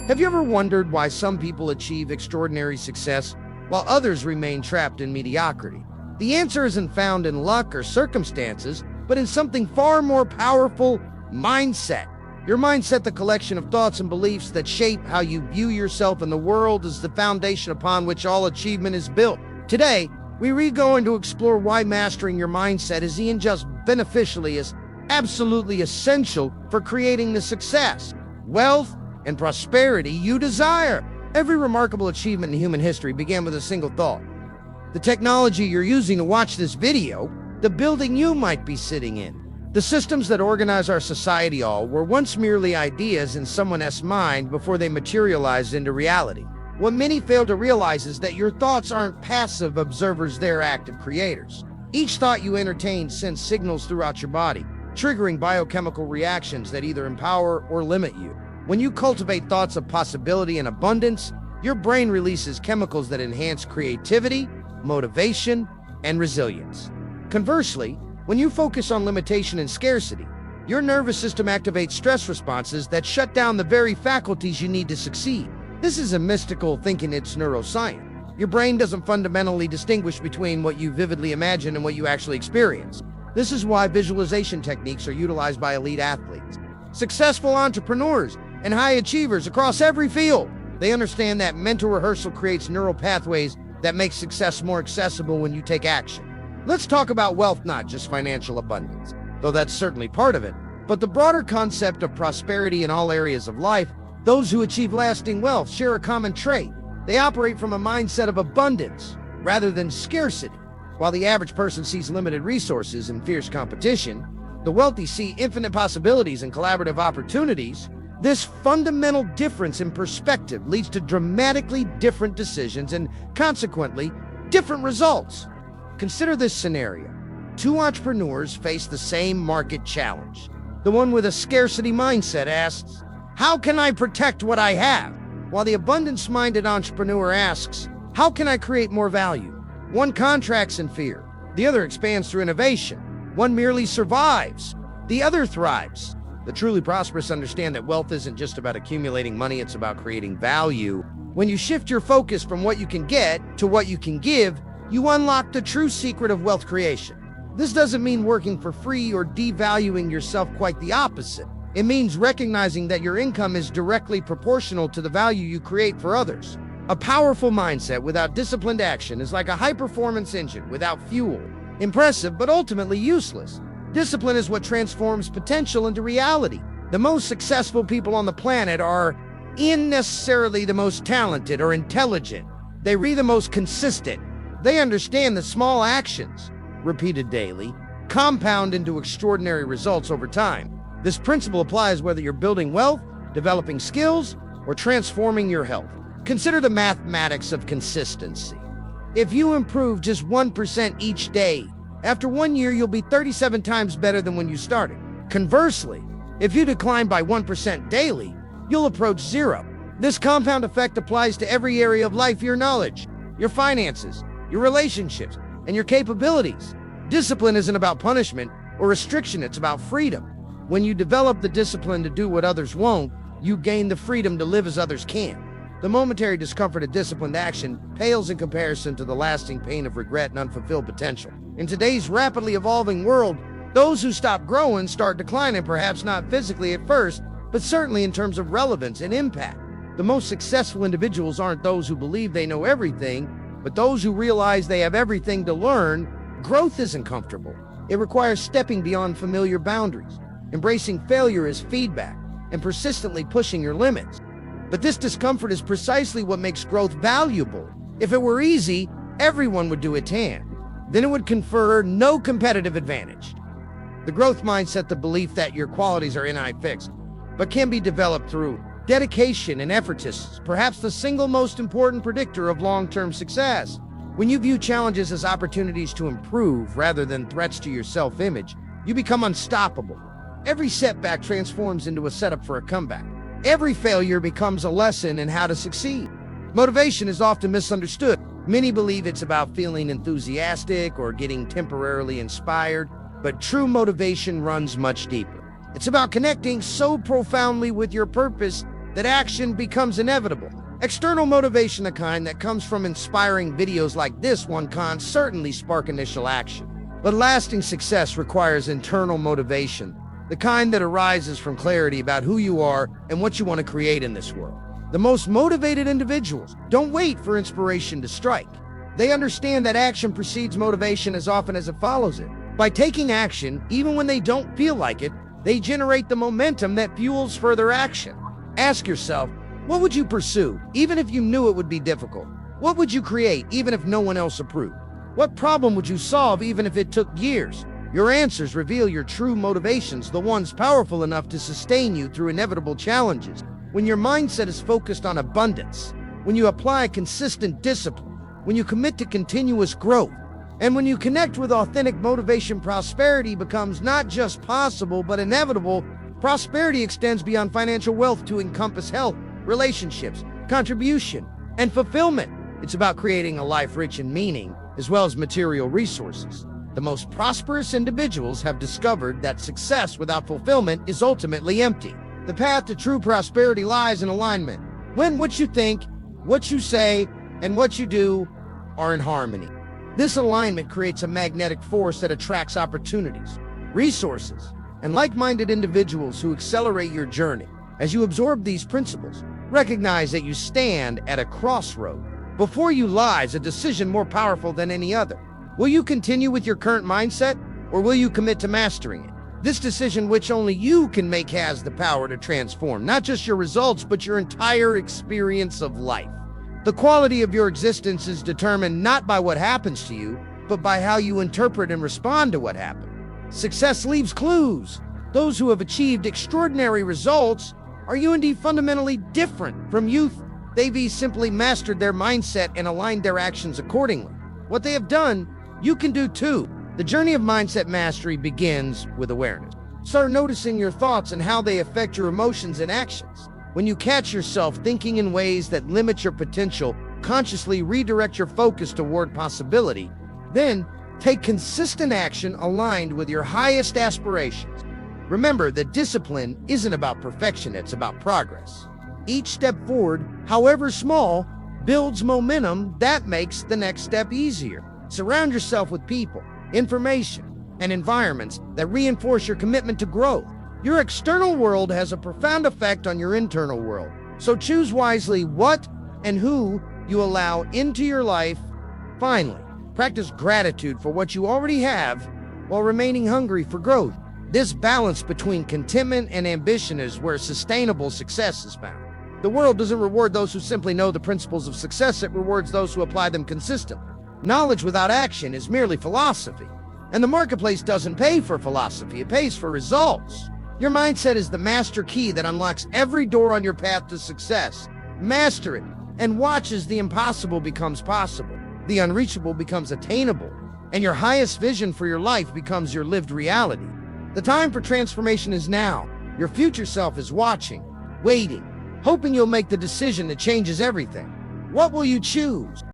Have you ever wondered why some people achieve extraordinary success while others remain trapped in mediocrity? The answer isn't found in luck or circumstances, but in something far more powerful: mindset. Your mindset, the collection of thoughts and beliefs that shape how you view yourself and the world, is the foundation upon which all achievement is built. Today, we're going to explore why mastering your mindset is even just beneficially as absolutely essential for creating the success, wealth, and prosperity you desire. Every remarkable achievement in human history began with a single thought. The technology you're using to watch this video, the building you might be sitting in, the systems that organize our society, all were once merely ideas in someone's mind before they materialized into reality. What many fail to realize is that your thoughts aren't passive observers, they're active creators. Each thought you entertain sends signals throughout your body, triggering biochemical reactions that either empower or limit you. When you cultivate thoughts of possibility and abundance, your brain releases chemicals that enhance creativity, motivation, and resilience. Conversely, when you focus on limitation and scarcity, your nervous system activates stress responses that shut down the very faculties you need to succeed. This isn't mystical thinking, it's neuroscience. Your brain doesn't fundamentally distinguish between what you vividly imagine and what you actually experience. This is why visualization techniques are utilized by elite athletes, successful entrepreneurs, and high achievers across every field. They understand that mental rehearsal creates neural pathways that make success more accessible when you take action. Let's talk about wealth, not just financial abundance, though that's certainly part of it, but the broader concept of prosperity in all areas of life. Those who achieve lasting wealth share a common trait. They operate from a mindset of abundance rather than scarcity. While the average person sees limited resources and fierce competition, the wealthy see infinite possibilities and collaborative opportunities. This fundamental difference in perspective leads to dramatically different decisions and, consequently, different results. Consider this scenario. Two entrepreneurs face the same market challenge. The one with a scarcity mindset asks, "How can I protect what I have?" While the abundance-minded entrepreneur asks, "How can I create more value?" One contracts in fear. The other expands through innovation. One merely survives. The other thrives. The truly prosperous understand that wealth isn't just about accumulating money, it's about creating value. When you shift your focus from what you can get to what you can give, you unlock the true secret of wealth creation. This doesn't mean working for free or devaluing yourself, quite the opposite. It means recognizing that your income is directly proportional to the value you create for others. A powerful mindset without disciplined action is like a high-performance engine without fuel. Impressive, but ultimately useless. Discipline is what transforms potential into reality. The most successful people on the planet are necessarily the most talented or intelligent. They are the most consistent. They understand that small actions, repeated daily, compound into extraordinary results over time. This principle applies whether you're building wealth, developing skills, or transforming your health. Consider the mathematics of consistency. If you improve just 1% each day, after 1 year you'll be 37 times better than when you started. Conversely, if you decline by 1% daily, you'll approach zero. This compound effect applies to every area of life: your knowledge, your finances, your relationships, and your capabilities. Discipline isn't about punishment or restriction, it's about freedom. When you develop the discipline to do what others won't, you gain the freedom to live as others can't. The momentary discomfort of disciplined action pales in comparison to the lasting pain of regret and unfulfilled potential. In today's rapidly evolving world, those who stop growing start declining, perhaps not physically at first, but certainly in terms of relevance and impact. The most successful individuals aren't those who believe they know everything, but those who realize they have everything to learn. Growth isn't comfortable. It requires stepping beyond familiar boundaries, embracing failure as feedback, and persistently pushing your limits. But this discomfort is precisely what makes growth valuable. If it were easy, everyone would do it tan. Then it would confer no competitive advantage. The growth mindset, the belief that your qualities are innate fixed, but can be developed through dedication and effort, is perhaps the single most important predictor of long-term success. When you view challenges as opportunities to improve rather than threats to your self-image, you become unstoppable. Every setback transforms into a setup for a comeback. Every failure becomes a lesson in how to succeed. Motivation is often misunderstood. Many believe it's about feeling enthusiastic or getting temporarily inspired, but true motivation runs much deeper. It's about connecting so profoundly with your purpose that action becomes inevitable. External motivation, the kind that comes from inspiring videos like this one, can certainly spark initial action. But lasting success requires internal motivation, the kind that arises from clarity about who you are and what you want to create in this world. The most motivated individuals don't wait for inspiration to strike. They understand that action precedes motivation as often as it follows it. By taking action, even when they don't feel like it, they generate the momentum that fuels further action. Ask yourself, what would you pursue, even if you knew it would be difficult? What would you create, even if no one else approved? What problem would you solve, even if it took years? Your answers reveal your true motivations, the ones powerful enough to sustain you through inevitable challenges. When your mindset is focused on abundance, when you apply consistent discipline, when you commit to continuous growth, and when you connect with authentic motivation, prosperity becomes not just possible, but inevitable. Prosperity extends beyond financial wealth to encompass health, relationships, contribution, and fulfillment. It's about creating a life rich in meaning, as well as material resources. The most prosperous individuals have discovered that success without fulfillment is ultimately empty. The path to true prosperity lies in alignment, when what you think, what you say, and what you do are in harmony. This alignment creates a magnetic force that attracts opportunities, resources, and like-minded individuals who accelerate your journey. As you absorb these principles, recognize that you stand at a crossroad. Before you lies a decision more powerful than any other. Will you continue with your current mindset, or will you commit to mastering it? This decision, which only you can make, has the power to transform not just your results, but your entire experience of life. The quality of your existence is determined not by what happens to you, but by how you interpret and respond to what happened. Success leaves clues. Those who have achieved extraordinary results are indeed fundamentally different from youth. They've simply mastered their mindset and aligned their actions accordingly. What they have done, you can do too. The journey of mindset mastery begins with awareness. Start noticing your thoughts and how they affect your emotions and actions. When you catch yourself thinking in ways that limit your potential, consciously redirect your focus toward possibility. Then, take consistent action aligned with your highest aspirations. Remember that discipline isn't about perfection, it's about progress. Each step forward, however small, builds momentum that makes the next step easier. Surround yourself with people, information, and environments that reinforce your commitment to growth. Your external world has a profound effect on your internal world, so choose wisely what and who you allow into your life. Finally, practice gratitude for what you already have while remaining hungry for growth. This balance between contentment and ambition is where sustainable success is found. The world doesn't reward those who simply know the principles of success, it rewards those who apply them consistently. Knowledge without action is merely philosophy, and the marketplace doesn't pay for philosophy, it pays for results. Your mindset is the master key that unlocks every door on your path to success. Master it, and watch as the impossible becomes possible, the unreachable becomes attainable, and your highest vision for your life becomes your lived reality. The time for transformation is now. Your future self is watching, waiting, hoping you'll make the decision that changes everything. What will you choose?